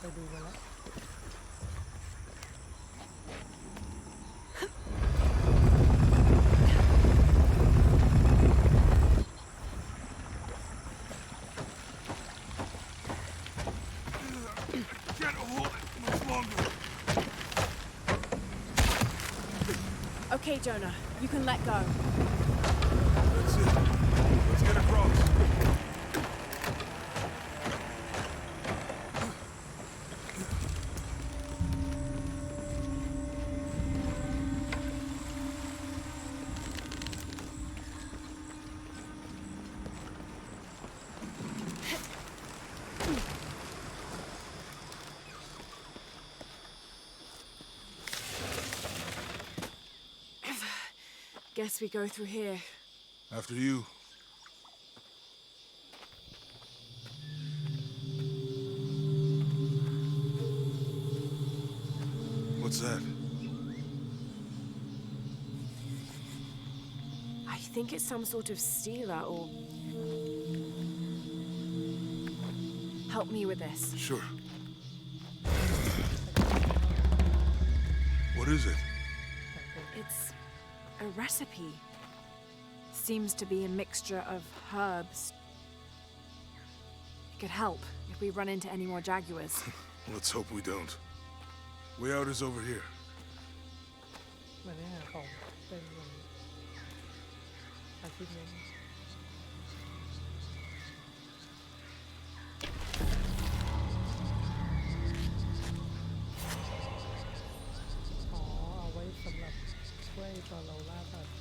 ไปดูมาแล้ว Can't hold it much longer. Okay, Jonah, you can let go. That's it. Let's get across. Guess we go through here. After you. What's that? I think it's some sort of stealer or... Help me with this. Sure. What is it? It's a recipe. Seems to be a mixture of herbs. It could help if we run into any more jaguars. Let's hope we don't. Way out is over here. มันเนี่ยของเป็นอาชีพนี้อ๋อเอาไว้สำหรับช่วยตอนเราล่าสัตว์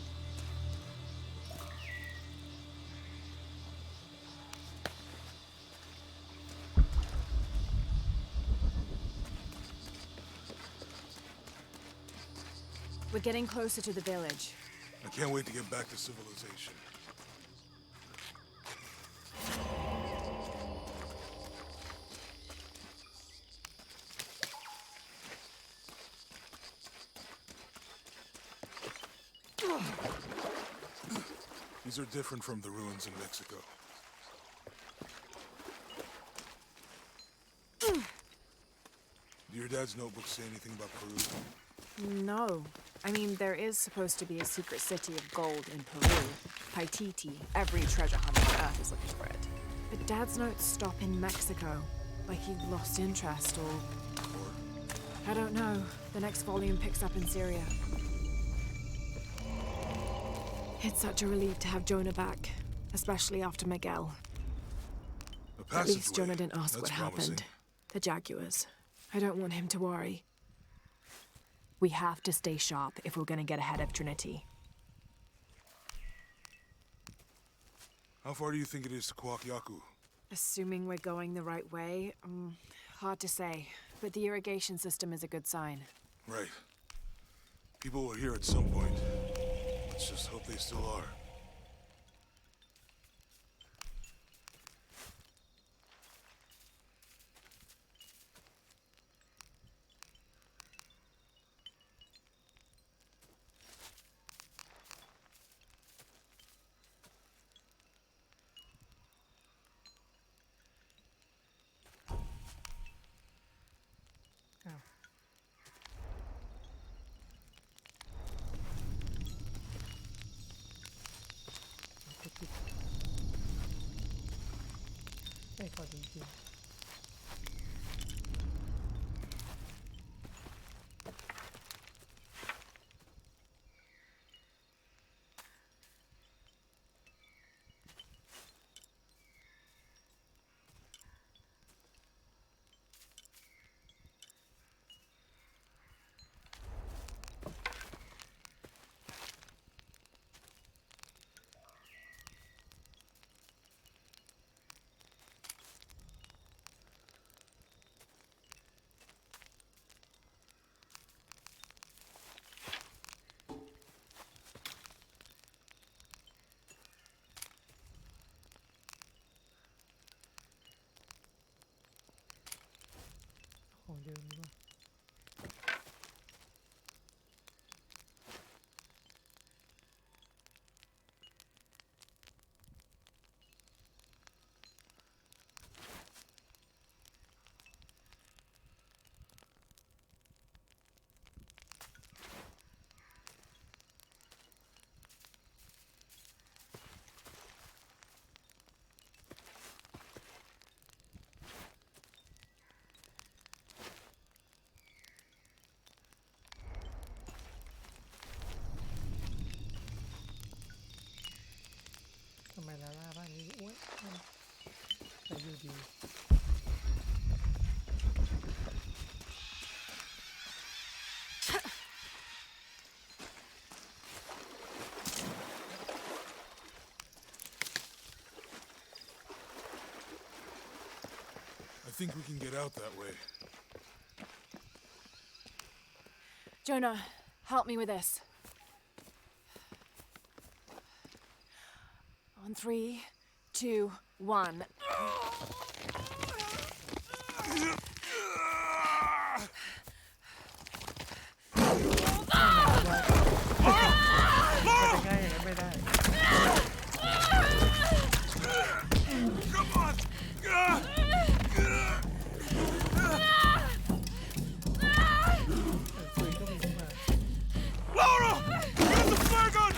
We're getting closer to the village. I can't wait to get back to civilization. These are different from the ruins in Mexico. Do your dad's notebooks say anything about Peru? No. I mean, there is supposed to be a secret city of gold in Peru. Paititi. Every treasure hunter on Earth is looking for it. But Dad's notes stop in Mexico. Like he lost interest or... I don't know. The next volume picks up in Syria. It's such a relief to have Jonah back. Especially after Miguel. At least Jonah didn't ask what happened. The jaguars. I don't want him to worry. We have to stay sharp if we're gonna get ahead of Trinity. How far do you think it is to Kwakyaku? Assuming we're going the right way, hard to say. But the irrigation system is a good sign. Right. People were here at some point. Let's just hope they still are. Oh. Hey, God, thank you. Ồ, dừng luôn. I think we can get out that way. Jonah, help me with this. On 3, 2, 1. Come on! Laura! Get the flare gun!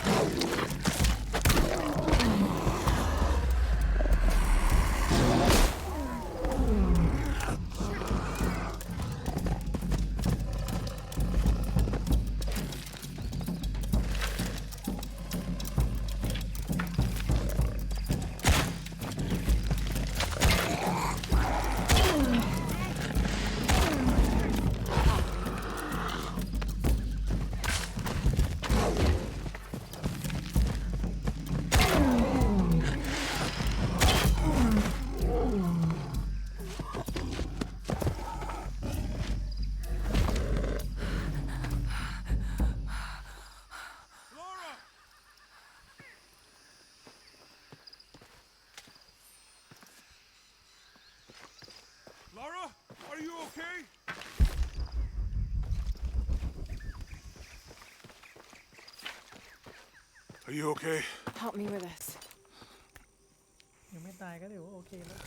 Laura, are you okay? Are you okay? Help me with this. ยังไม่ตายก็ถือว่าโอเคแล้ว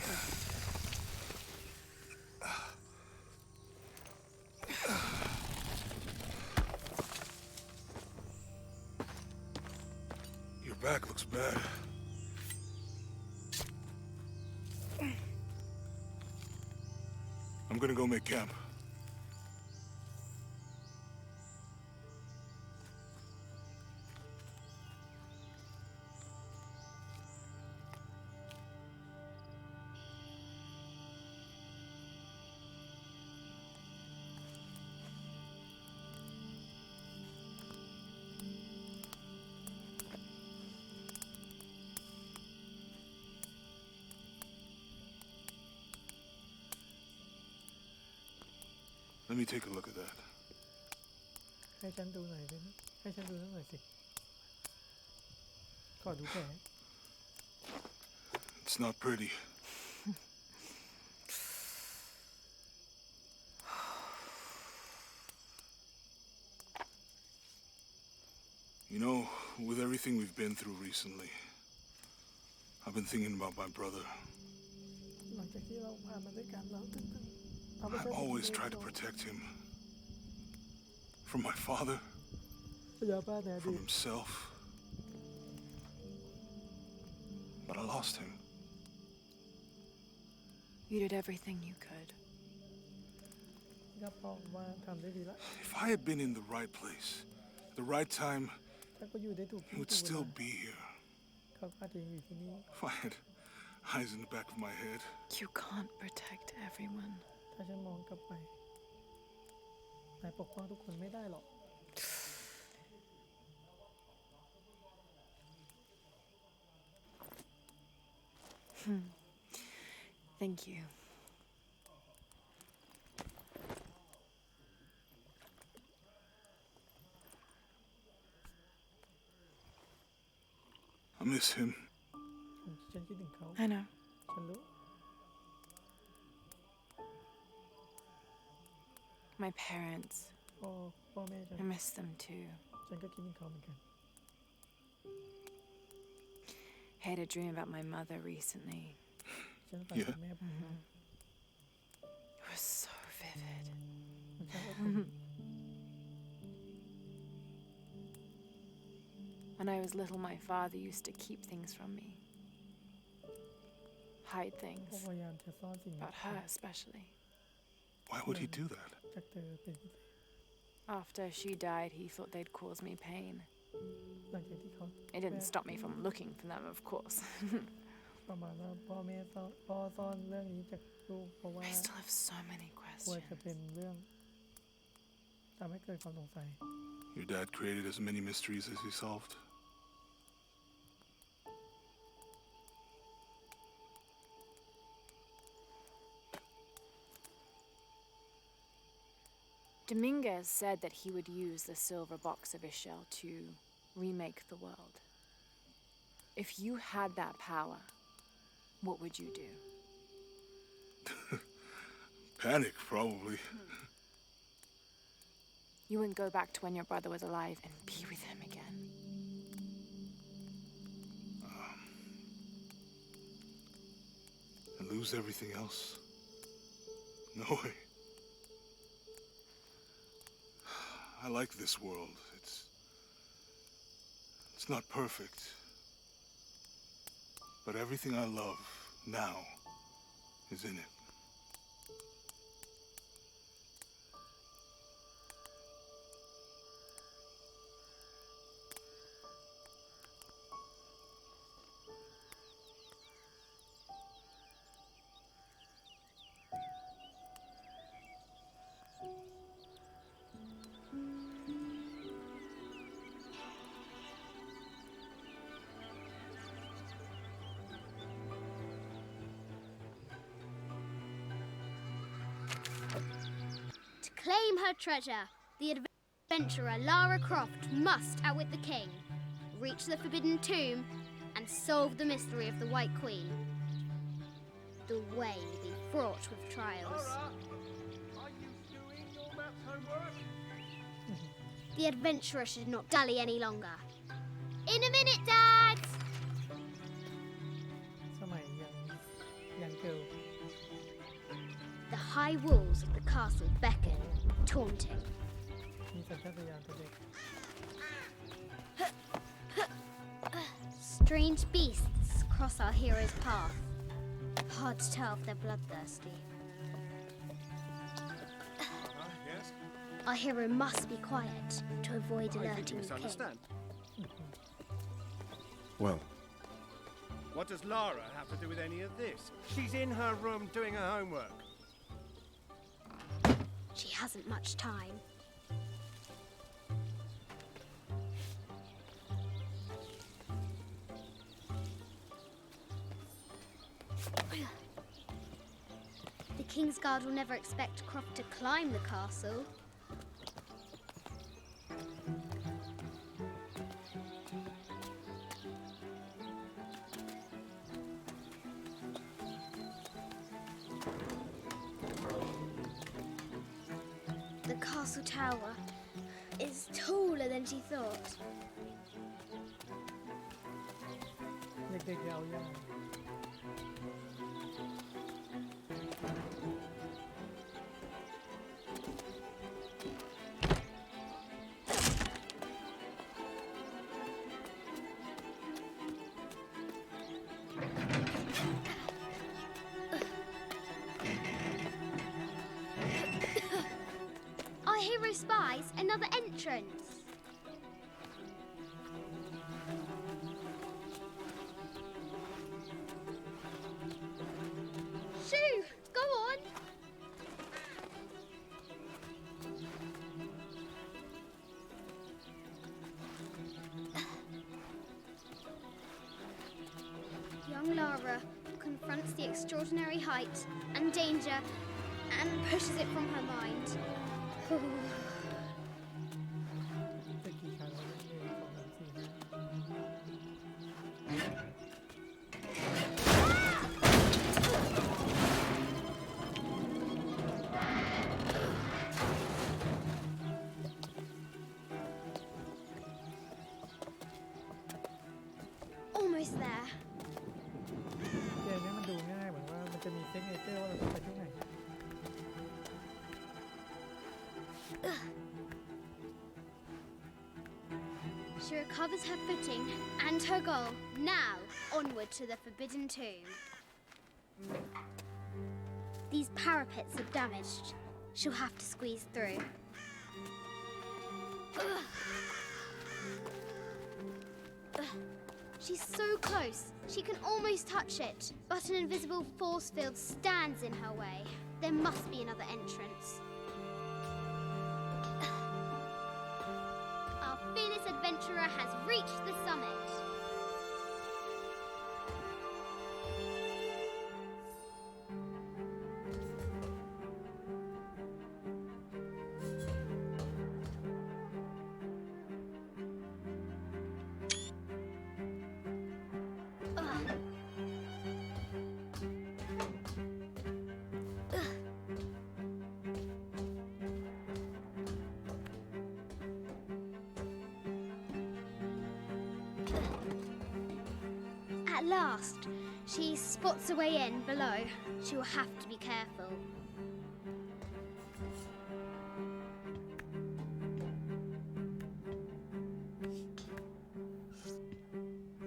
Your back looks bad. I'm gonna go make camp. Let me take a look at that. ให้ฉันดูหน่อยได้ไหมให้ฉันดูหน่อยสิขอดูแผล It's not pretty. You know, with everything we've been through recently, I've been thinking about my brother. หลังจากที่เราผ่านมาด้วยกันเราตึ้ง I always tried to protect him. From my father, พยาบาลในอ from ดีต himself. But I lost him. You did everything you could. ก็พอว่าทำได้ดีละ If I had been in the right place, at the right time, ถ้าก็อยู่ได้ถูก he ที่ would ถูกเว still ลา be here. เขาอาจจะยังอยู่ที่นี่ If I had eyes in the back of my head. You can't protect everyone. ถ้าฉันมองกลับไปนายปกป้องทุกคนไม่ได้หรอก Thank you. I miss him. ฉันคิดถึงเขา I know. ฉันรู้ My parents. พ่อแม่ฉัน I miss them too. ฉันก็คิดถึงเขาเหมือนกัน I had a dream about my mother recently. ฉันฝันถึงแม่ผม It was so vivid. มันช่างอบอุ่น When I was little, my father used to keep things from me. Hide ก็ things. พยายามจะซ่อนสิ่ง About her, especially. Why would he do that? จากเธอเป็นพิเศษ After she died, he thought they'd cause me pain. หลังจากที่เขา It didn't stop me from looking for them, of course. ประมาณว่าพ่อแม่ซ่อนเรื่องนี้จากลูกเพราะว่า I still have so many กลัวจะ questions. เป็นเรื่องทำให้เกิดความสงสัย Your dad created as many mysteries as he solved. Dominguez said that he would use the silver box of Ishel to remake the world. If you had that power, what would you do? Panic, probably. You wouldn't go back to when your brother was alive and be with him again. And lose everything else? No way. I like this world. It's not perfect. But everything I love now is in it. To claim her treasure, the adventurer Lara Croft must outwit the king, reach the forbidden tomb, and solve the mystery of the White Queen. The way will be fraught with trials. Are you doing your maths homework? The adventurer should not dally any longer. In a minute, Dad! สมัยยังเกิล The high walls of the castle beckon, taunting. มีสัญชาตญาณตัวเด็ก Strange beasts cross our hero's path. Hard to tell if they're bloodthirsty. Yes? Our hero must be quiet to avoid I think you alerting the king. misunderstand. Well, What does Lara have to do with any of this? She's in her room doing her homework. She hasn't much time. The King's Guard will never expect Croft to climb the castle. The castle tower is taller than she thought. เด็กๆอย่าเอาย่าง Our hero spies another entrance. Shoo! Go on! Young Lara confronts the extraordinary height and danger and pushes it from her mind. จะกี่ครั้งแล้วเนี่ย1 2 3 4 5 Almost there. เกมนี้มันดูง่ายเหมือนว่ามันจะมีเซ็กเนเจอร์ว่าเราต้องไปที่ไหน She recovers her footing and her goal. Now, onward to the forbidden tomb. These parapets are damaged. She'll have to squeeze through. She's so close, she can almost touch it, but an invisible force field stands in her way. There must be another entrance. Our fearless adventurer has reached the summit. At last, she spots a way in below. She will have to be careful.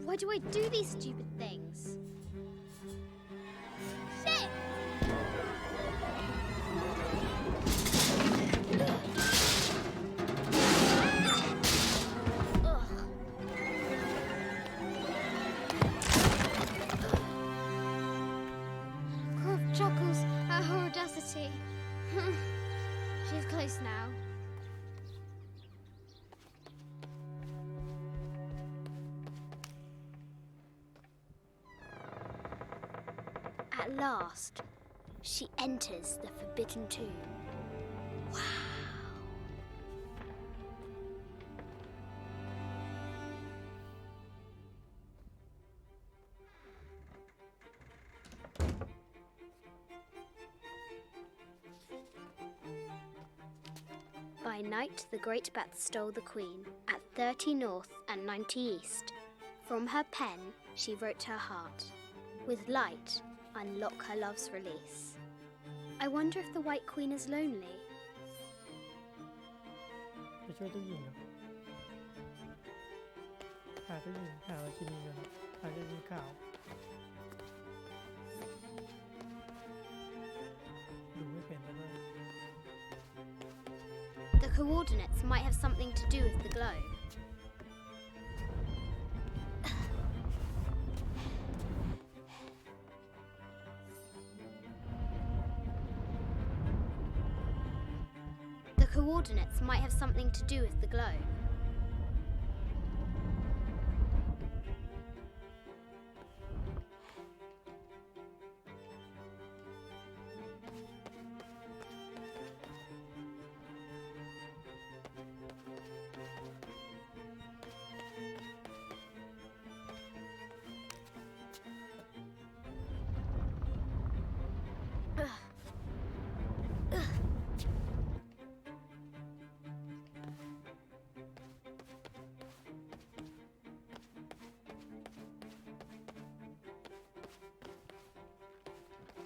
Why do I do these stupid things? Shit! Croft chuckles at her audacity. She's close now. At last, she enters the Forbidden Tomb. Wow! By night, the great bat stole the queen at 30 north and 90 east. From her pen, she wrote her heart. With light, unlock her love's release. I wonder if the White Queen is lonely. ไปช่วยเจ้าหญิงครับหาเจ้าหญิงหาราชินีกันหาเจ้าหญิงขาวดูไม่เป็นแล้วด้วย The coordinates might have something to do with the globe. The coordinates might have something to do with the globe.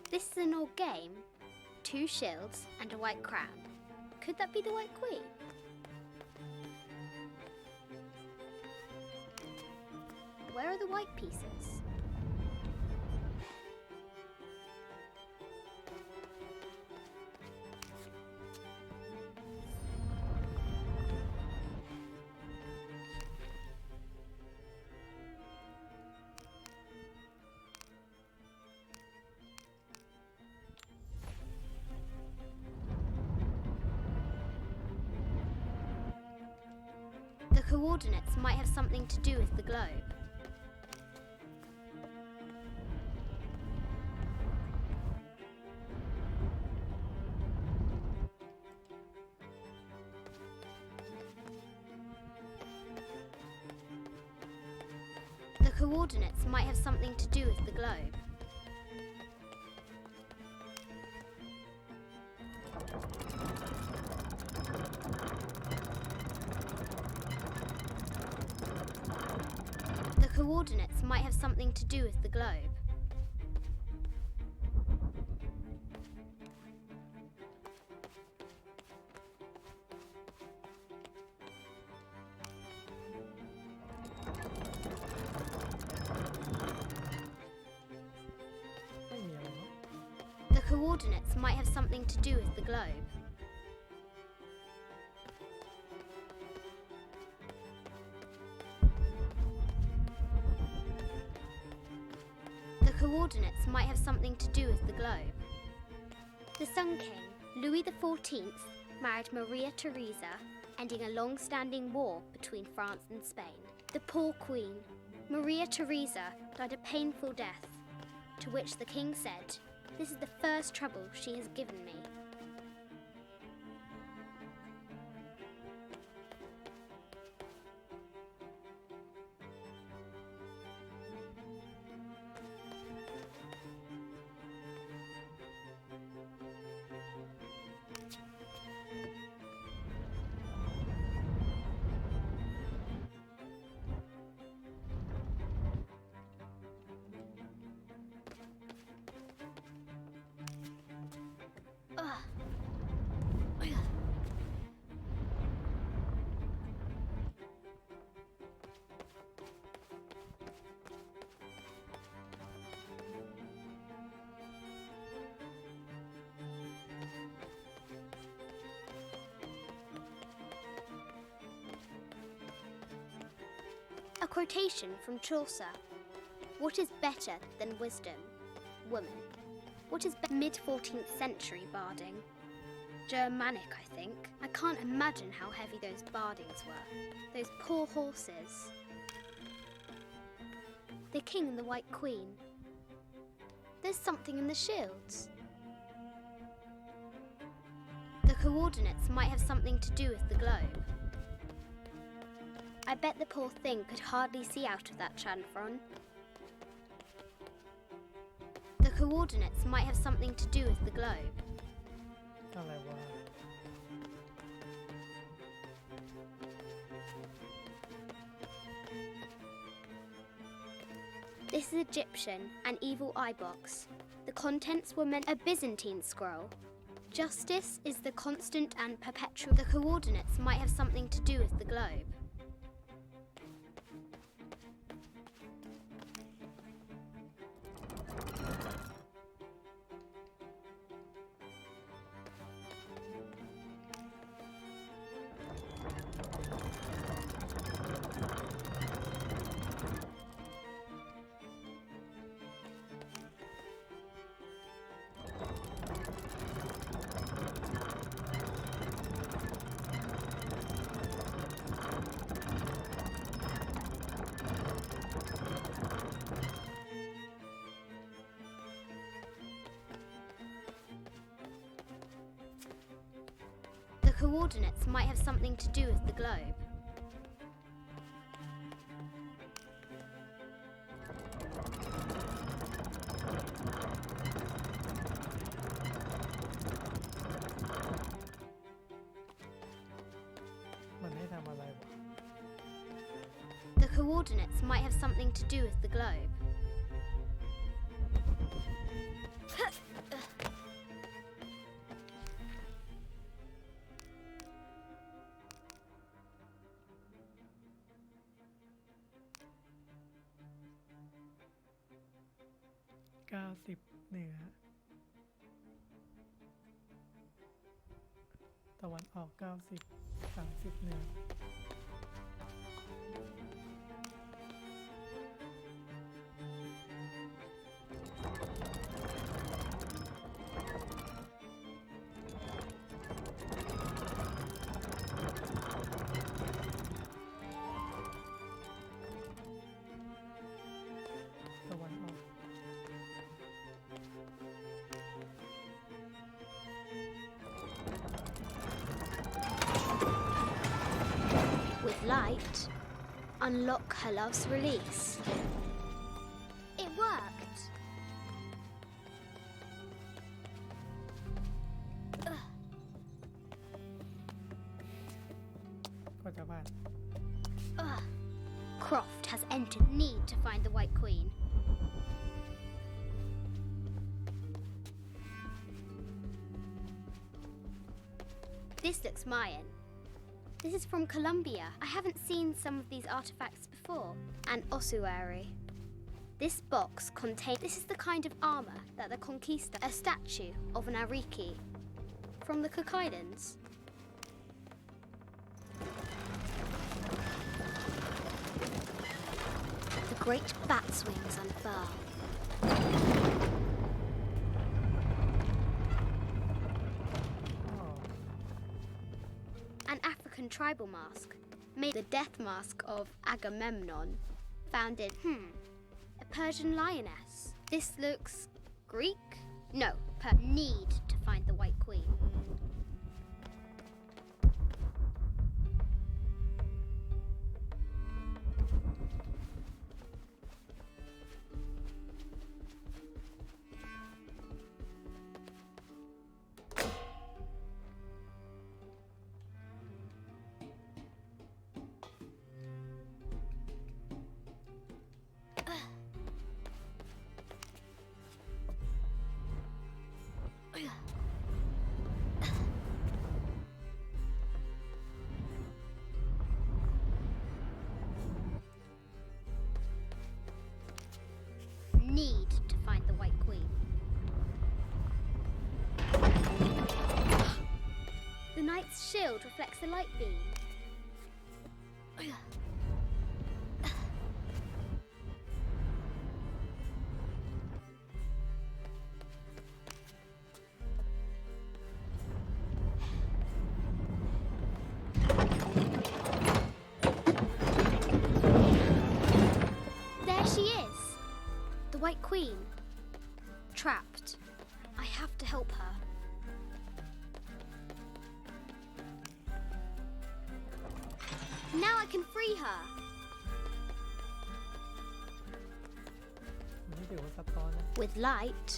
This is an old game. 2 shields and a white crown. Could that be the White Queen? Where are the white pieces? The coordinates might have something to do with the globe. The coordinates might have something to do with the globe. The coordinates might have something to do with the globe. The coordinates might have something to do with the globe. coordinates might have something to do with the globe. The Sun King, Louis XIV, married Maria Theresa, ending a long-standing war between France and Spain. The poor Queen, Maria Theresa, died a painful death, to which the king said, "This is the first trouble she has given me." A quotation from Chaucer. What is better than wisdom? Woman. What is mid-14th century barding? Germanic, I think. I can't imagine how heavy those bardings were. Those poor horses. The king and the White Queen. There's something in the shields. The coordinates might have something to do with the globe. I bet the poor thing could hardly see out of that chanfron. The coordinates might have something to do with the globe. อะไรวะ This is Egyptian, an evil eye box. The contents were meant a Byzantine scroll. Justice is the constant and perpetual. The coordinates might have something to do with the globe. The coordinates might have something to do with the globe. The coordinates might have something to do with the globe.90 เหนือ ตะวันออก90 30เหนือ ตะวันออก With light, unlock her love's release. It worked. Ugh. ก็จะผ่าน Ugh. Croft has entered. Need to find the White Queen. This looks Mayan. This is from Colombia. I haven't seen some of these artifacts before. An ossuary. This box contains... This is the kind of armor that the Conquista... A statue of an Ariki from the Cook Islands. The great bat's wings unfurl. อ๋อ An African tribal mask made the death mask of Agamemnon, found in, a Persian lioness. This looks Greek? No, need to find the White Queen. Need to find the White Queen. The knight's shield reflects the light beam. There she is. The White Queen. Trapped. I have to help her. Now I can free her. นี่ถือว่าซับซ้อนนะ With light,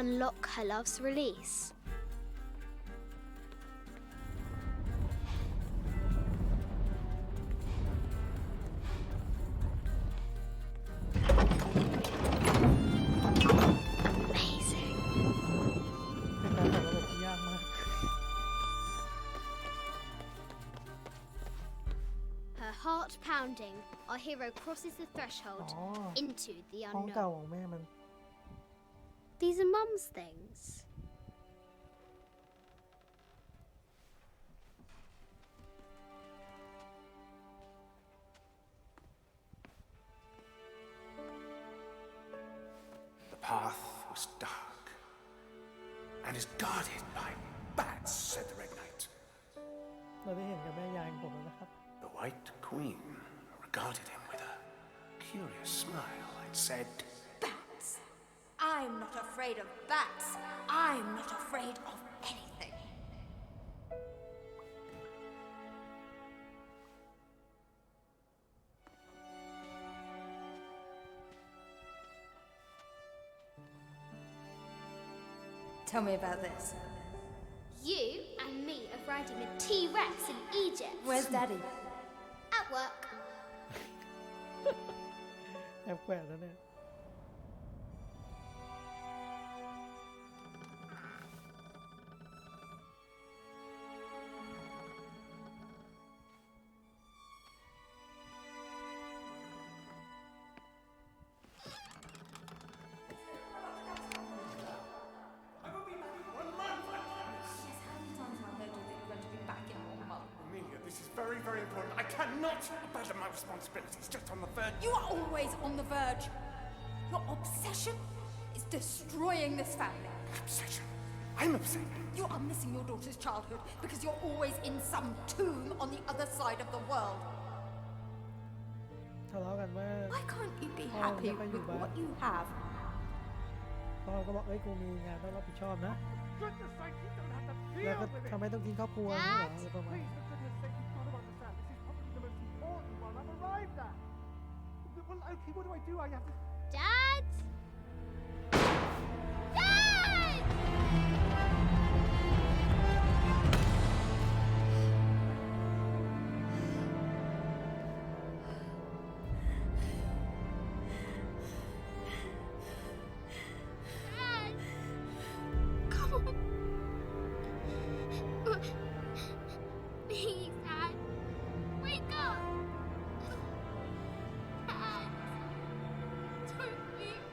unlock her love's release. Amazing. เป็นการต่อระบบที่ยากมาก Her heart pounding, our hero crosses the threshold อ๋อ into the ห้องเก่า unknown. ของแม่มัน These are Mum's things. The path was dark and is guarded by bats, said the Red Knight. เราได้เห็นกับแม่ยายของผมแล้วนะครับ The White Queen regarded him with a curious smile and said, Bats! I'm not afraid of bats. I'm not afraid of anything. Tell me about this. You and me are riding a T-Rex in Egypt. Where's Daddy? At work. แอบแขวนแล้วเนี่ย Amelia, this is very, very important. I cannot abandon my responsibilities just on the verge. You are always on the verge. Your obsession is destroying this family. Obsession. I'm upset. You are missing your daughter's childhood because you're always in some tomb on the other side of the world. ทะเลาะกันว่า Why can't you be Oh, happy never you with back. what you have? พ่อก็บอกเอ้ยกูมีงานต้องรับผิดชอบนะ Goodness sake, you don't have to แล้ว deal ก็ with it. ทำไมต้องกินครอบครัวไม่เหรออะไรประมาณ Please, for goodness sake, you've got to understand. This is probably the most important one I've arrived at. Well, okay, what do? I have to... Dad! Dad! Dad! Come on. Please, Dad. Wake up. Dad. Don't leave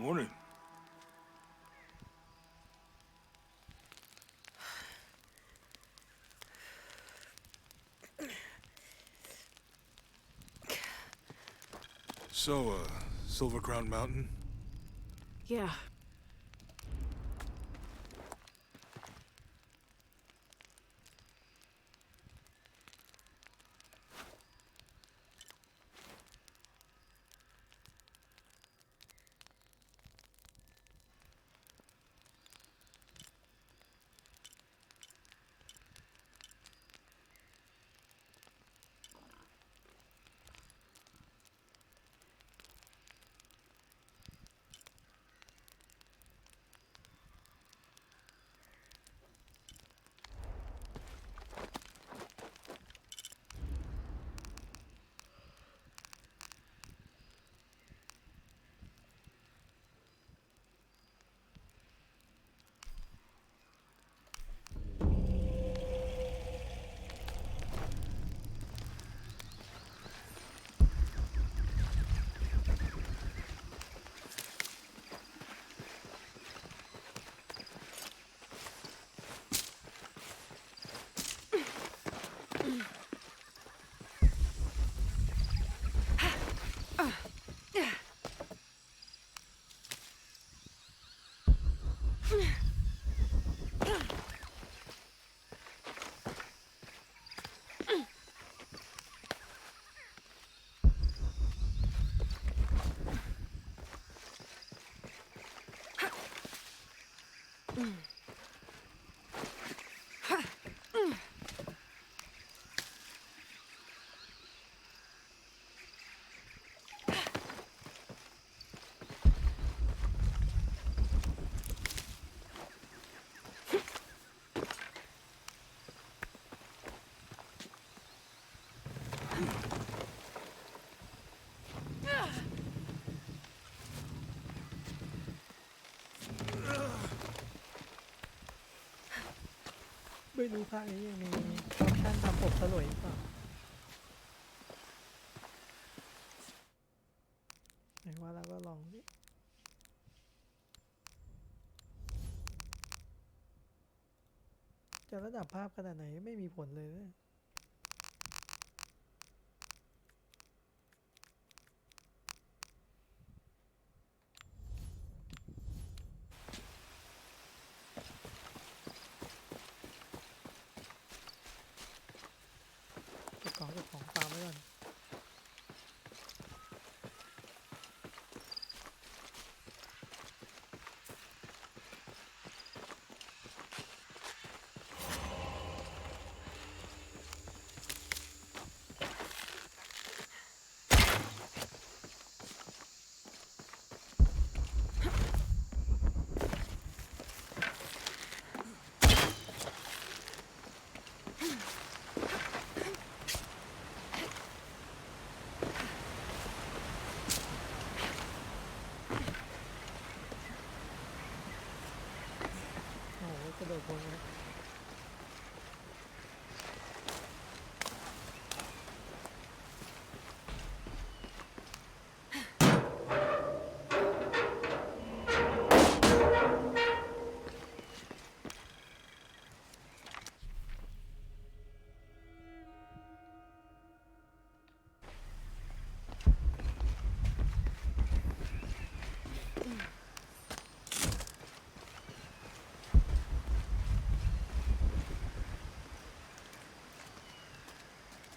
Morning. So, Silver Crown Mountain? Yeah. Maybe ไม่รู้ภาคนี้ยังมีออปชั่นทำผมสลวยหรือเปล่าไหนว่าแล้วก็ลองดิจะระดับภาพขนาดไหนไม่มีผลเลยนะเก็บของตามไว้ก่อน โอ้โหกระโดดบนเลย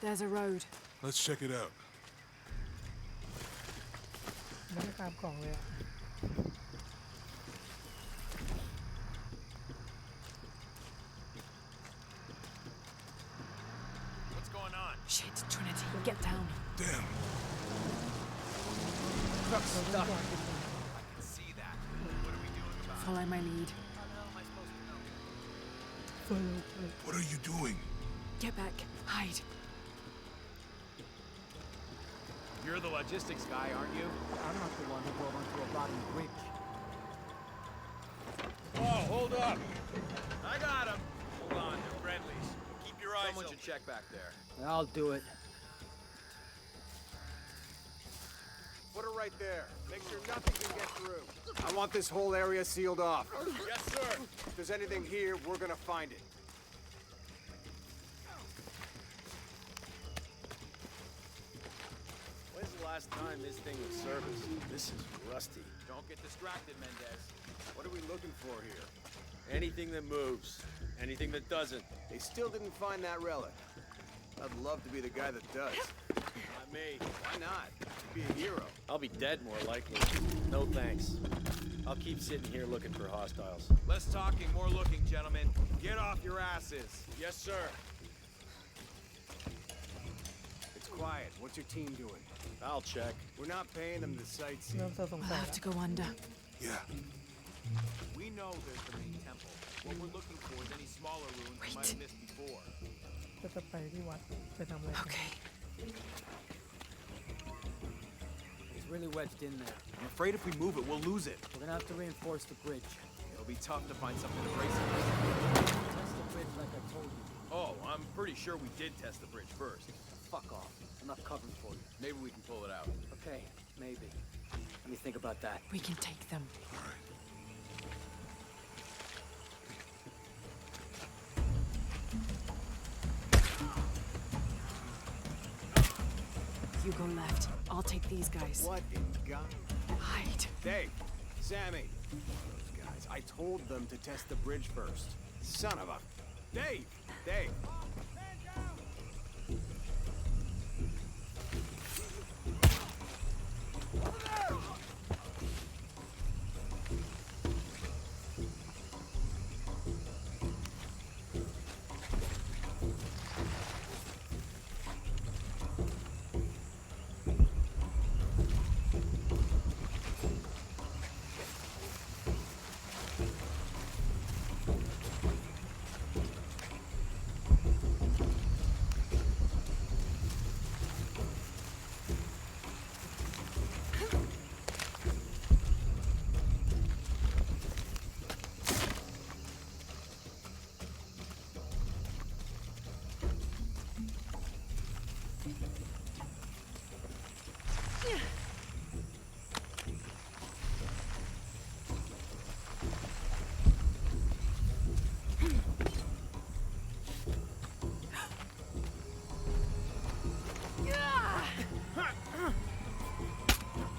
There's a road. Let's check it out. ไม่ได้ตามกล่องเลยอะ What's going on? Shit, Trinity, get down. Damn. Truck's เราต้อง stuck. จอดอยู่ตรง I can see that. What are we doing about it? Follow my lead. How the hell am I supposed to know? เฟิร์น What are you doing? Get back. Hide. You're the logistics guy, aren't you? I'm not the one who drove onto a rotting bridge. Oh, hold up! I got him. Hold on, they're friendlies. Keep your eyes Someone should check back there. I'll do it. Put her right there. Make sure nothing can get through. I want this whole area sealed off. Yes, sir. If there's anything here, we're gonna find it. When's the last time this thing was serviced? This is rusty. Don't get distracted, Mendez. What are we looking for here? Anything that moves. Anything that doesn't. They still didn't find that relic. I'd love to be the guy that does. Not me. Why not? Be a hero. I'll be dead more likely. No thanks. I'll keep sitting here looking for hostiles. Less talking, more looking, gentlemen. Get off your asses. Yes, sir. It's quiet. What's your team doing? I'll check. We're not paying them to sightsee. เริ่มจะสง I'll สัย have ละ to go under. Yeah. We know there's the main temple. What we're looking for is any smaller ruins we might have missed before. ก็จะไปที่วัดไปทำอะไรกัน Okay. It's really wedged in there. I'm afraid if we move it, we'll lose it. We're gonna have to reinforce the bridge. It'll be tough to find something to brace it. Test the bridge like I told you. Oh, I'm pretty sure we did test the bridge first. Fuck off. Enough cover for you. Maybe we can pull it out. Okay, maybe. Let me think about that. We can take them. You go left. I'll take these guys. What in God? Hide. Dave, Sammy. Those guys. I told them to test the bridge first. Son of a... Dave! Dave!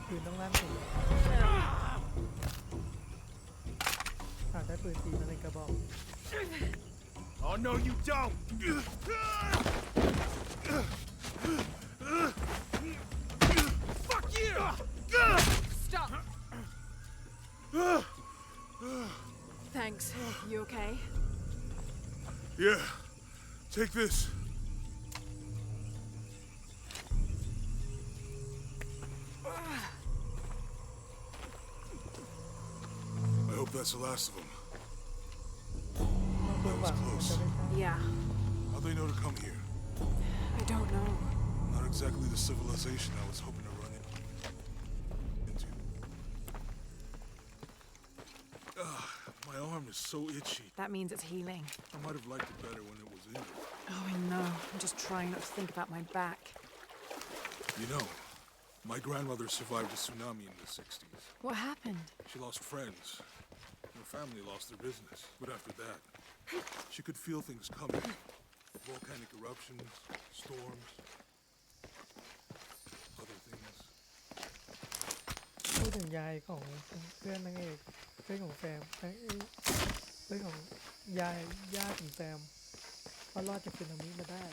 ปืนต้องลั่นสุดหากได้ปืนตีมาในกระบอก Oh, no, you don't! Fuck you! Stop! Thanks. You okay? Yeah. Take this. I hope that's the last of them. เบื้องหลังมันจะไม่ใช่ Yeah. How'd they know to come here? I don't know. Not exactly the civilization I was hoping to run into. My arm is so itchy. That means it's healing. I might have liked it better when it was injured. Oh, I know. I'm just trying not to think about my back. You know, my grandmother survived a tsunami in the 60s. What happened? She lost friends. Her family lost their business. But after that, she could feel things coming. Volcanic eruptions, storms, other things. พูดถึงยายของเพื่อนนางเอกเพื่อนของแซมเพื่อนของยายย่าของแซมเขารอดจากสึนามิมาได้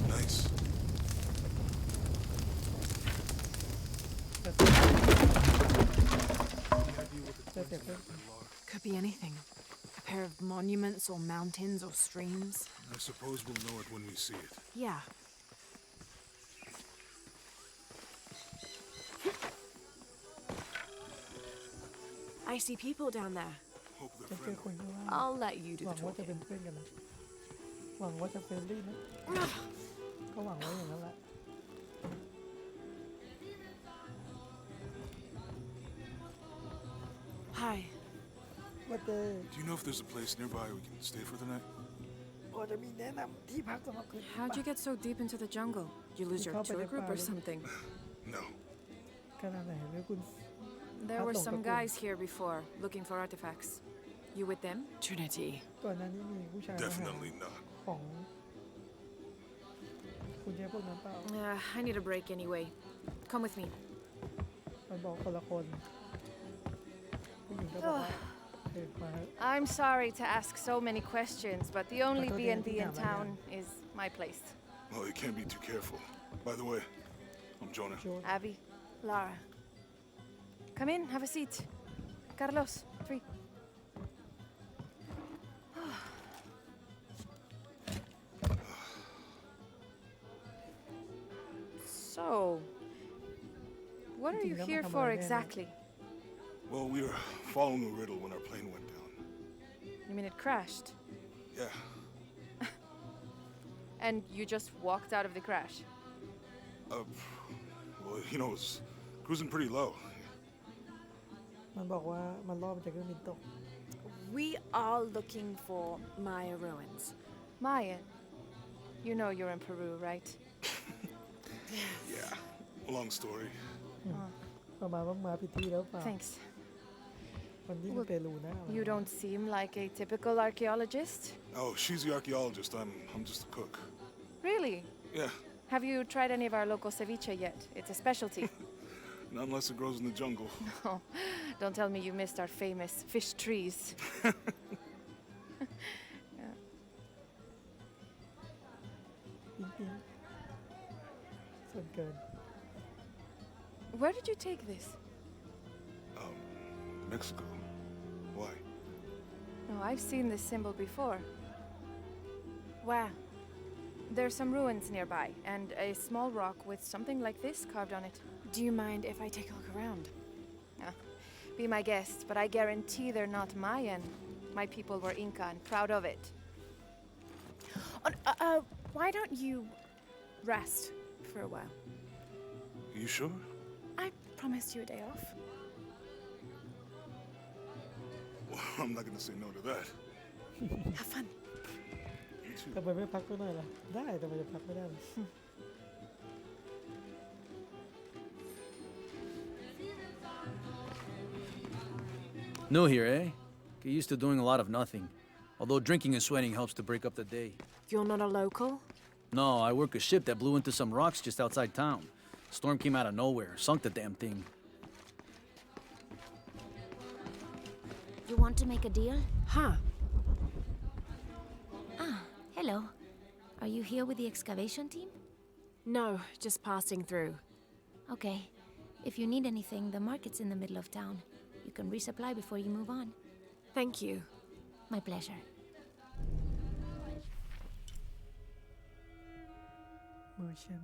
Nice. แต่ Any idea what the That's it, coincidences are? Could be anything. A pair of monuments or mountains or streams. I suppose we'll know it when we see it. Yeah. I see people down there. Hope จะ they're เจอ friendly. คนข้างล่าง I'll let you do หวั the งว่าจะ talking. เป็นเพื่อนกันนะหวังว่าจะเฟรนลี่นะก็หวังไว้อย่างนั้นแหละ Hi. ว่าเจอ Do you know if there's a place nearby we can stay for the night? ก็จะมีแนะนำที่พักสำหรับคืนนี้ How'd you get so deep into the jungle? You lose your tour group or something? No. ขนาดไหนเนี่ยคุณ There were Patong some kapun. guys here before, looking for artifacts. You with them? Trinity. ก่อนหน้านี้มีผู้ชายมาหา Definitely not. ของคุณใช้พวกนั้นเปล่า I need a break anyway. Come with me. มันบอกคนละคนผู้หญิงก็บอกว่าเฮ้ยมา I'm sorry to ask so many questions, but the only B&B in town is my place. Well, you can't be too careful. By the way, I'm Jonah. โจน Abby, Lara. Come in, have a seat. Carlos, 3. So, what are you here for exactly? Well, we were following a riddle when our plane went down. You mean it crashed? Yeah. And you just walked out of the crash? Well, you know, it was cruising pretty low. มันบอกว่ามันรอดมาจากเครื่องบินตก We are looking for Maya ruins. Maya, you know you're in Peru, right? Yeah. Long story. ประมาณว่ามาผิดที่แล้วเปล่า Thanks. คนที่เป็นเปรูนะ You don't seem like a typical archaeologist. Oh, she's the archaeologist. I'm just a cook. Really? Yeah. Have you tried any of our local ceviche yet? It's a specialty. Not unless it grows in the jungle. Oh, don't tell me you missed our famous fish trees. Yeah. ปิ๊งส่วนเกิน Where did you take this? Mexico. Why? No, I've seen this symbol before. Where? There's some ruins nearby, and a small rock with something like this carved on it. Do you mind if I take a look around? Be my guest, but I guarantee they're not Mayan. My people were Inca and proud of it. Why don't you rest for a while? You sure? I promised you a day off. Well, I'm not gonna say no to that. Have fun. You too. ทำไมไม่พักก็หน่อยล่ะ ได้ทำไมจะพักไม่ได้ล่ะ New here, eh? Get used to doing a lot of nothing. Although drinking and sweating helps to break up the day. You're not a local? No, I work a ship that blew into some rocks just outside town. Storm came out of nowhere, sunk the damn thing. You want to make a deal? Huh. Ah, hello. Are you here with the excavation team? No, just passing through. Okay. If you need anything, the market's in the middle of town. You can resupply before you move on. Thank you. My pleasure. มือฉัน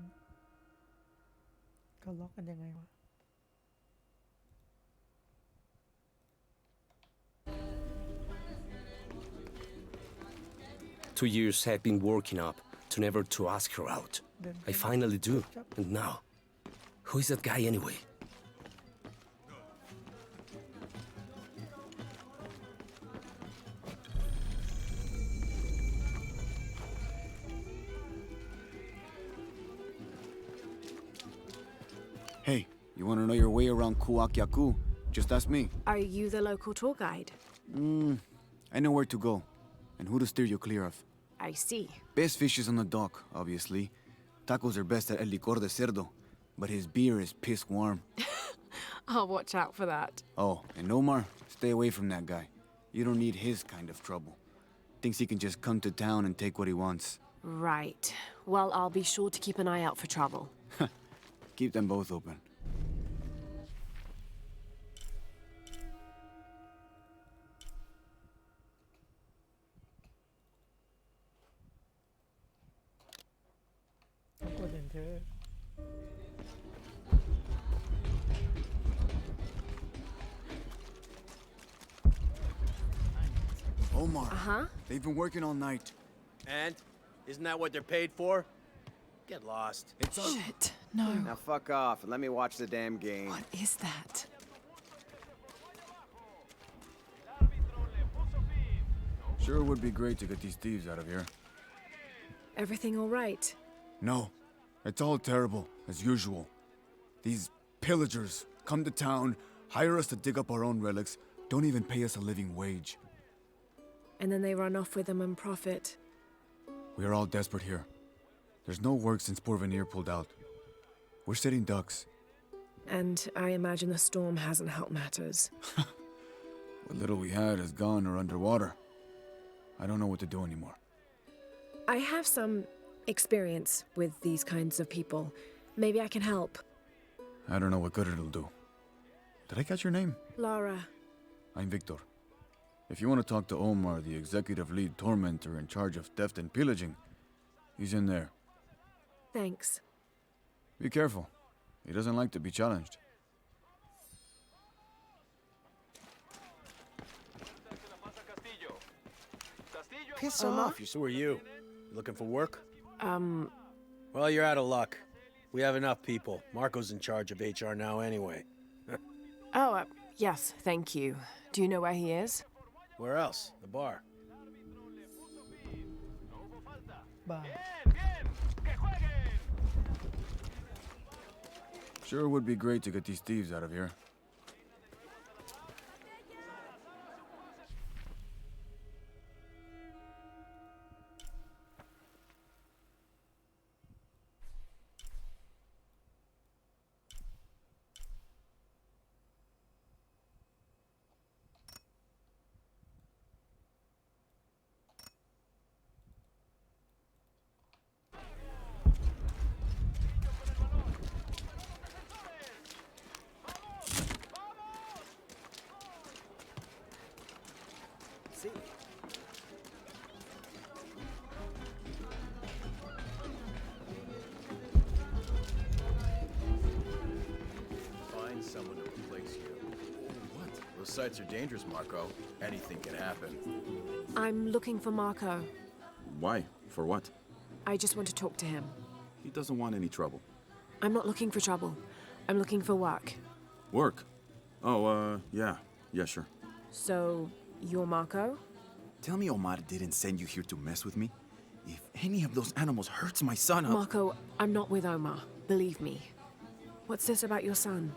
ก็ล็อกกันยังไงวะ 2 years I've been working up to never to ask her out. I finally do. And now, who is that guy anyway? Hey, you want to know your way around Kuakyaku? Just ask me. Are you the local tour guide? I know where to go, and who to steer you clear of. I see. Best fish is on the dock, obviously. Tacos are best at El Licor de Cerdo, but his beer is piss warm. I'll watch out for that. Oh, and Omar, stay away from that guy. You don't need his kind of trouble. Thinks he can just come to town and take what he wants. Right. Well, I'll be sure to keep an eye out for trouble. Keep them both open. Omar. Uh-huh. They've been working all night. And? Isn't that what they're paid for? Get lost. It's us. Shit. No. Now fuck off and let me watch the damn game. What is that? Sure would be great to get these thieves out of here. Everything all right? No. It's all terrible, as usual. These pillagers come to town, hire us to dig up our own relics, don't even pay us a living wage. And then they run off with them and profit. We are all desperate here. There's no work since Porvenir pulled out. We're sitting ducks. And I imagine the storm hasn't helped matters. What little we had is gone or underwater. I don't know what to do anymore. I have some experience with these kinds of people. Maybe I can help. I don't know what good it'll do. Did I catch your name? Lara. I'm Victor. If you want to talk to Omar, the executive lead tormentor in charge of theft and pillaging, he's in there. Thanks. Be careful. He doesn't like to be challenged. Piss off, you. Who are you? Looking for work? Well, you're out of luck. We have enough people. Marco's in charge of HR now anyway. Yes, thank you. Do you know where he is? Where else? The bar. Bye. Sure would be great to get these thieves out of here. Find someone to replace you. What? Those sites are dangerous, Marco. Anything can happen. I'm looking for Marco. Why? For what? I just want to talk to him. He doesn't want any trouble. I'm not looking for trouble. I'm looking for work. Work? Oh, yeah. Yeah, sure. So, you're Marco? Tell me Omar didn't send you here to mess with me? If any of those animals hurts my son, Marco, I'm not with Omar. Believe me. What's this about your son?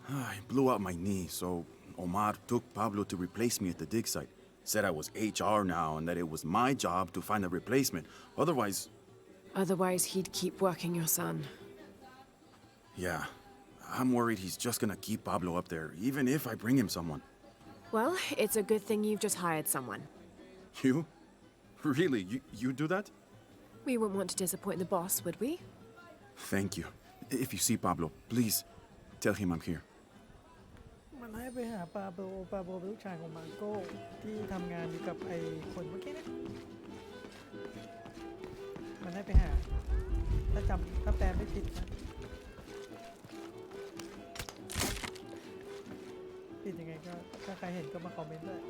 I blew out my knee, so Omar took Pablo to replace me at the dig site. Said I was HR now and that it was my job to find a replacement. Otherwise... Otherwise, he'd keep working your son. Yeah. I'm worried he's just gonna keep Pablo up there, even if I bring him someone. Well, it's a good thing you've just hired someone. You? Really? You do that? We wouldn't want to disappoint the boss, would we? Thank you. If you see Pablo, please tell him I'm here. มันให้ไปหาปาโบเป็นลูกชายของมาโก้ที่ทำงานอยู่กับไอ้คนเมื่อกี้เนี่ยมันให้ไปหาถ้าแปลไม่ผิดนะผิดยังไงก็ถ้าใครเห็นก็มาคอมเมนต์ด้วย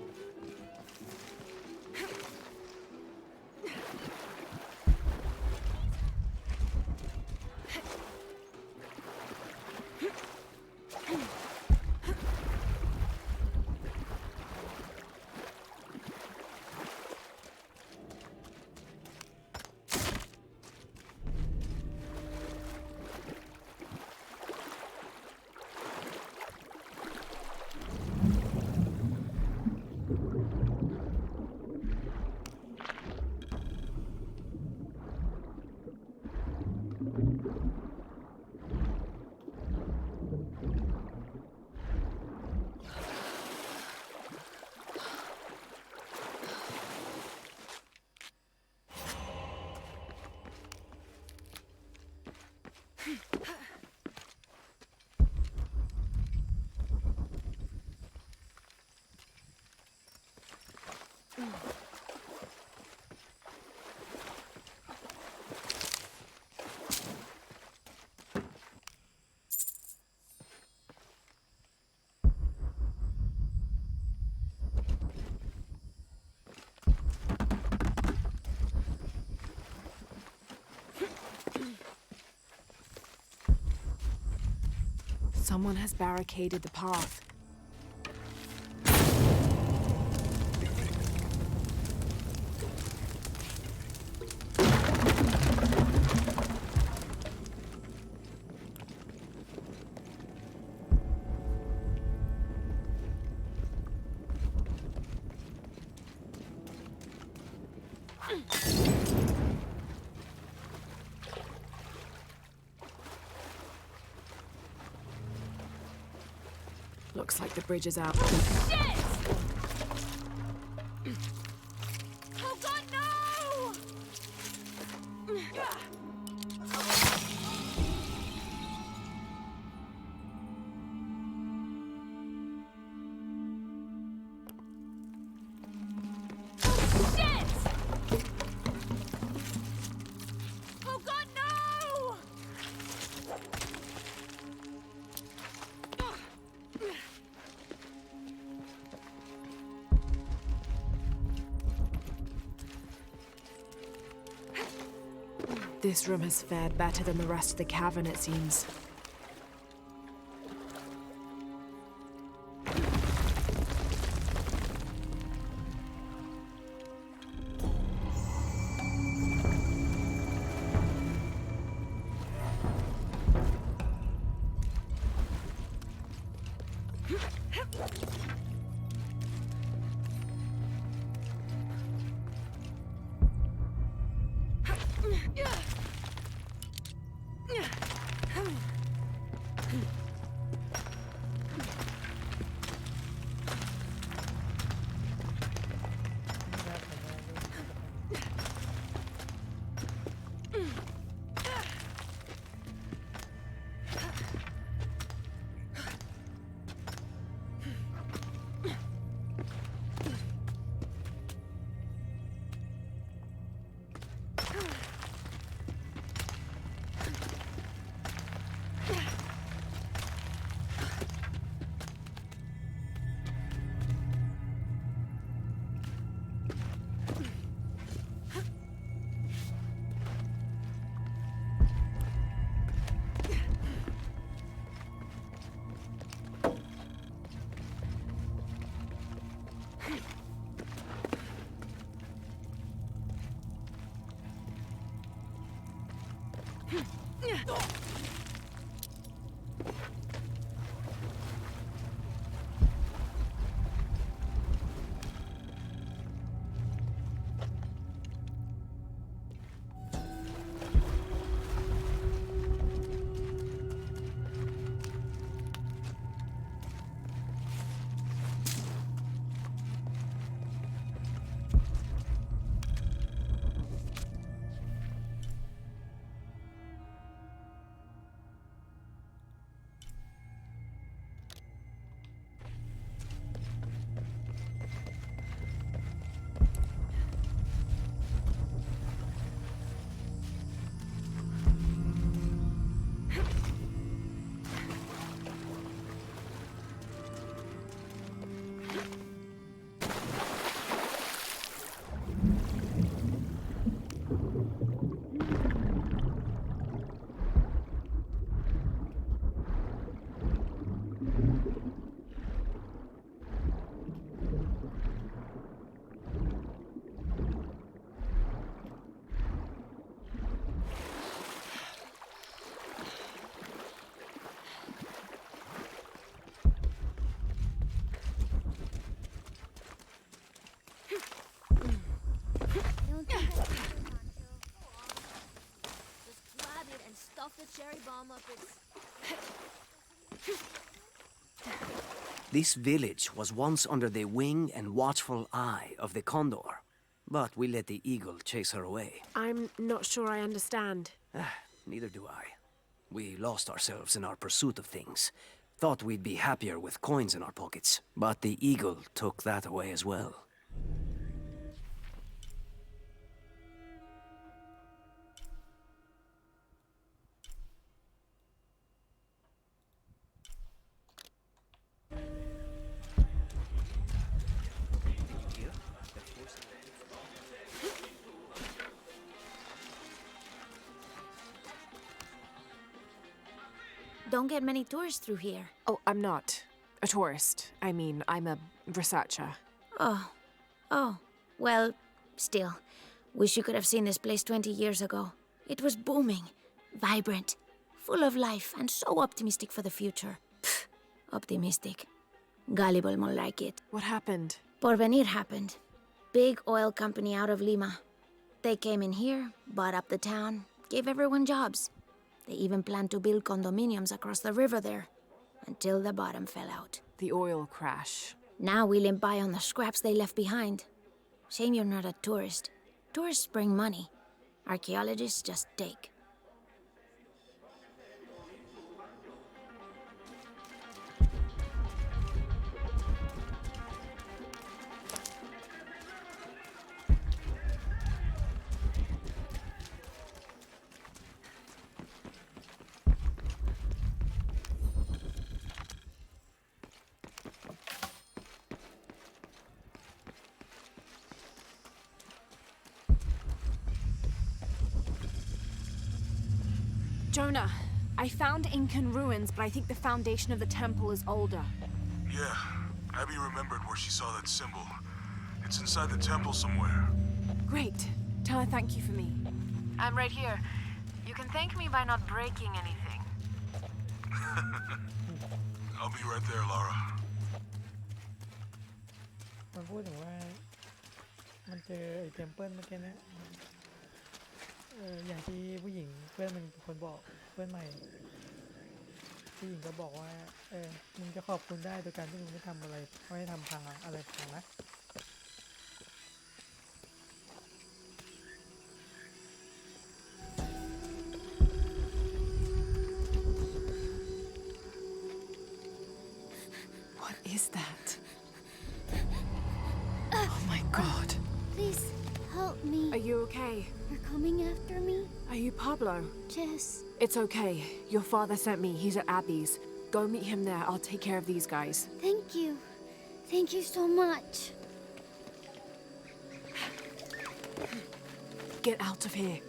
Someone has barricaded the path. Looks like the bridge is out. Shit! Oh god, no! Shit! Oh god, no! This room has fared better than the rest of the cavern, it seems. cherry bomb up its... This village was once under the wing and watchful eye of the condor, but we let the eagle chase her away. I'm not sure I understand. Neither do I. We lost ourselves in our pursuit of things. Thought we'd be happier with coins in our pockets, but the eagle took that away as well. Don't get many tourists through here. Oh, I'm not a tourist. I mean, I'm a researcher. Oh. Well, still. Wish you could have seen this place 20 years ago. It was booming, vibrant, full of life, and so optimistic for the future. Pfft, optimistic. Gullible more like it. What happened? Porvenir happened. Big oil company out of Lima. They came in here, bought up the town, gave everyone jobs. They even planned to build condominiums across the river there. until the bottom fell out. The oil crash. Now we limp by on the scraps they left behind. Shame you're not a tourist. Tourists bring money. Archaeologists just take. Jonah, I found Incan ruins, but I think the foundation of the temple is older. Yeah, Abby remembered where she saw that symbol. It's inside the temple somewhere. Great. Tell her thank you for me. I'm right here. You can thank me by not breaking anything. I'll be right there, Lara. มันพูดถึงว่ามันเจอไอ้เทมเพิลเมื่อกี้นะอย่างที่ผู้หญิงเพื่อนมันเป็นคนบอกเพื่อนใหม่ผู้หญิงก็บอกว่ามึงจะขอบคุณได้โดยการที่มึงไม่ทำอะไรไม่ทำพังอะไรพังนะ What is that? Oh my god. Please help me. Are you okay? They're coming after me. Are you Pablo? Jess. It's okay. Your father sent me. He's at Abby's. Go meet him there. I'll take care of these guys. Thank you. Thank you so much. Get out of here.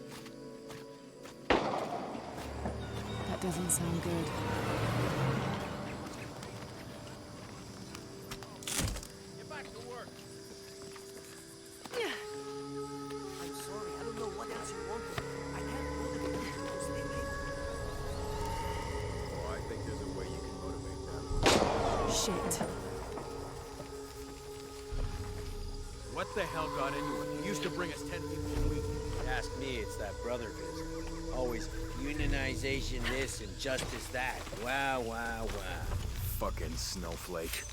That doesn't sound good. Get back to work. I'm sorry, I don't know what else you wanted. I can't hold it against you. Oh, I think there's a way you can motivate them. Shit. What the hell got into it? You used to bring us 10 people a week. Ask me, it's that brother visit. Always unionization this and justice that. Wow, wow, wow. Fucking snowflake.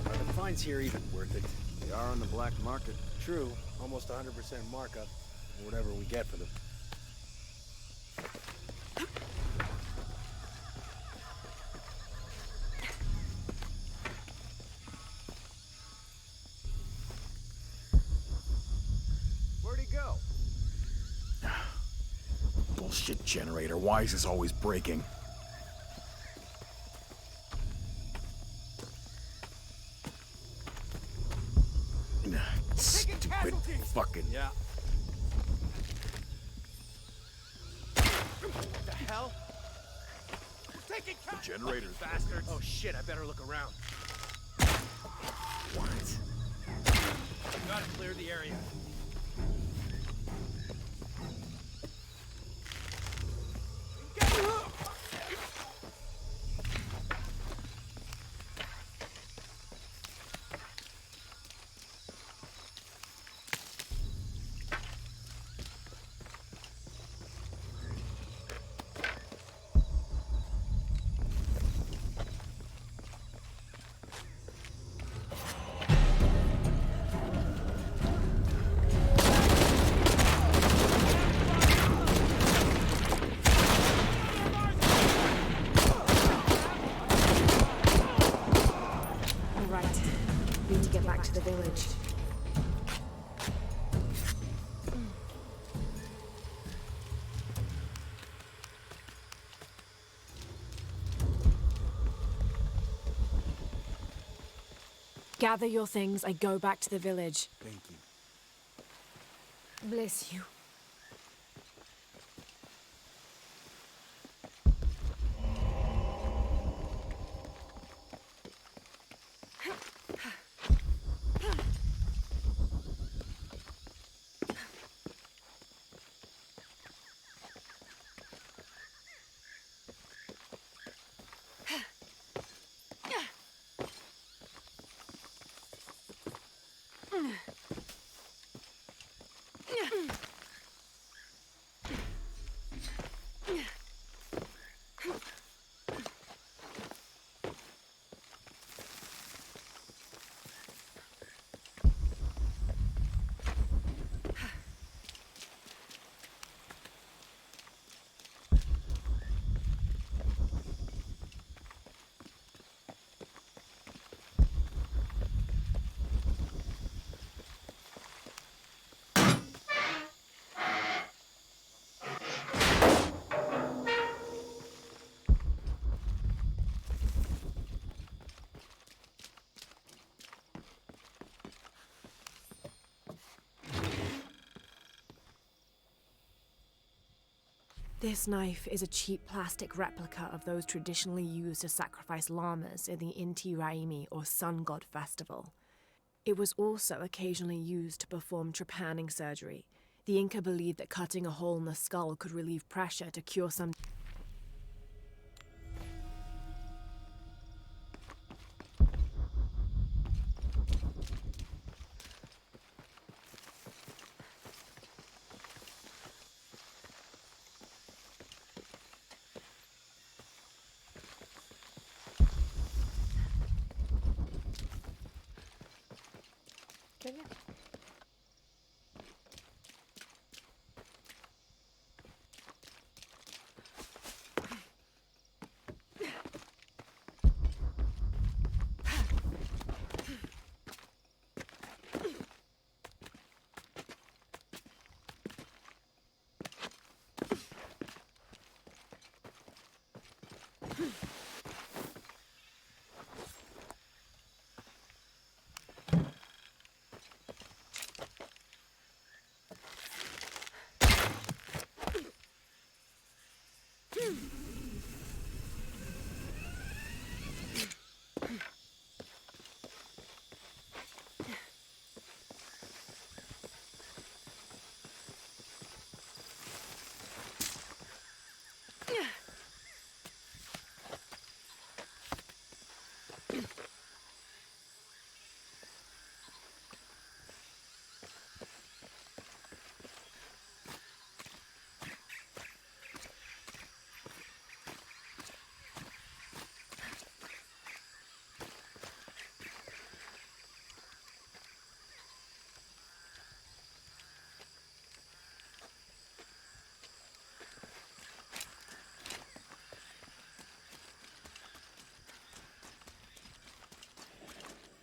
Are the fines here even worth it? They are on the black market. True, almost 100% markup. Whatever we get for them. Where'd he go? Bullshit generator. Why is this always breaking? Stupid fucking... Yeah. What the hell? Taking The generator. bastard. Oh shit, I better look around. What? Gotta clear the area. All right. Need to get back to the village. Gather your things. I go back to the village. Thank you. Bless you. This knife is a cheap plastic replica of those traditionally used to sacrifice llamas in the Inti Raymi or Sun God Festival. It was also occasionally used to perform trepanning surgery. The Inca believed that cutting a hole in the skull could relieve pressure to cure some.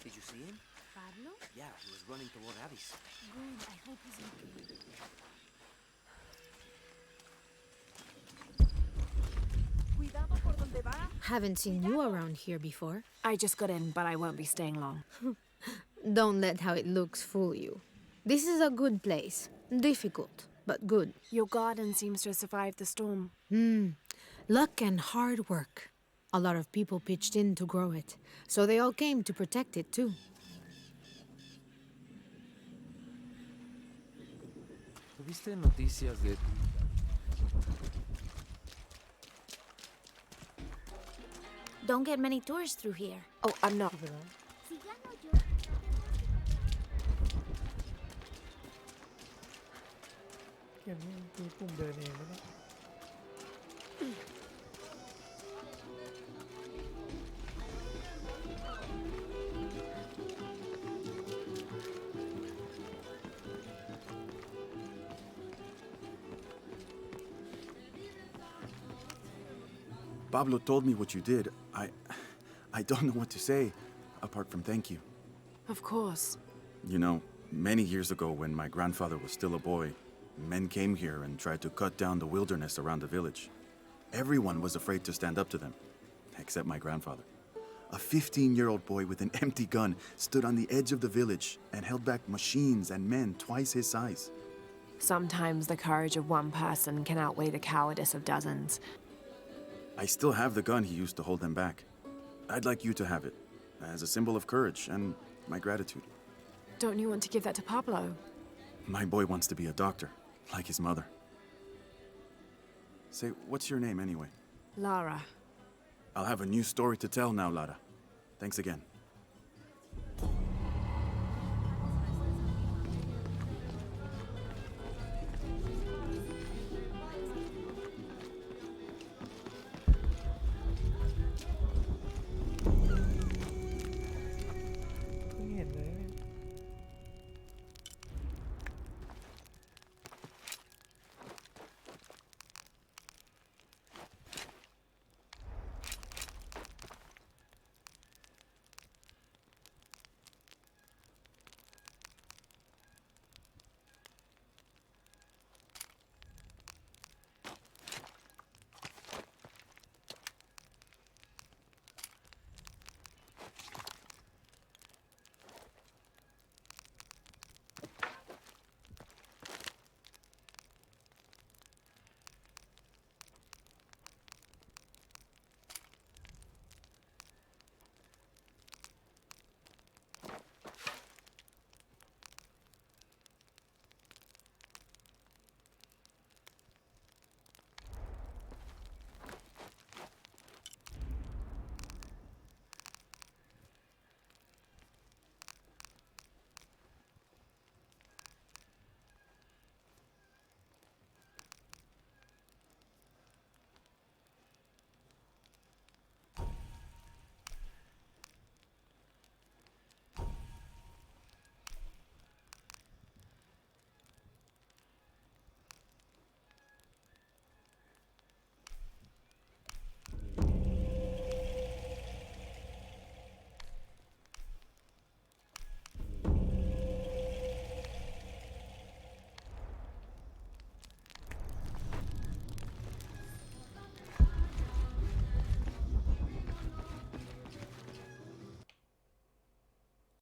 Did you see him? Pablo? Yeah, he was running toward Addis. Good, I hope he's okay. Haven't seen you around here before. I just got in, but I won't be staying long. Don't let how it looks fool you. This is a good place. Difficult, but good. Your garden seems to have survived the storm. Luck and hard work. A lot of people pitched in to grow it, so they all came to protect it too. ¿Tuviste noticias de Don't get many tourists through here. Oh, I'm not. Pablo told me what you did. I don't know what to say, apart from thank you. Of course. You know, many years ago when my grandfather was still a boy, men came here and tried to cut down the wilderness around the village. Everyone was afraid to stand up to them, except my grandfather. A 15-year-old boy with an empty gun stood on the edge of the village and held back machines and men twice his size. Sometimes the courage of one person can outweigh the cowardice of dozens. I still have the gun he used to hold them back. I'd like you to have it, as a symbol of courage and my gratitude. Don't you want to give that to Pablo? My boy wants to be a doctor, like his mother. Say, what's your name anyway? Lara. I'll have a new story to tell now, Lara. Thanks again.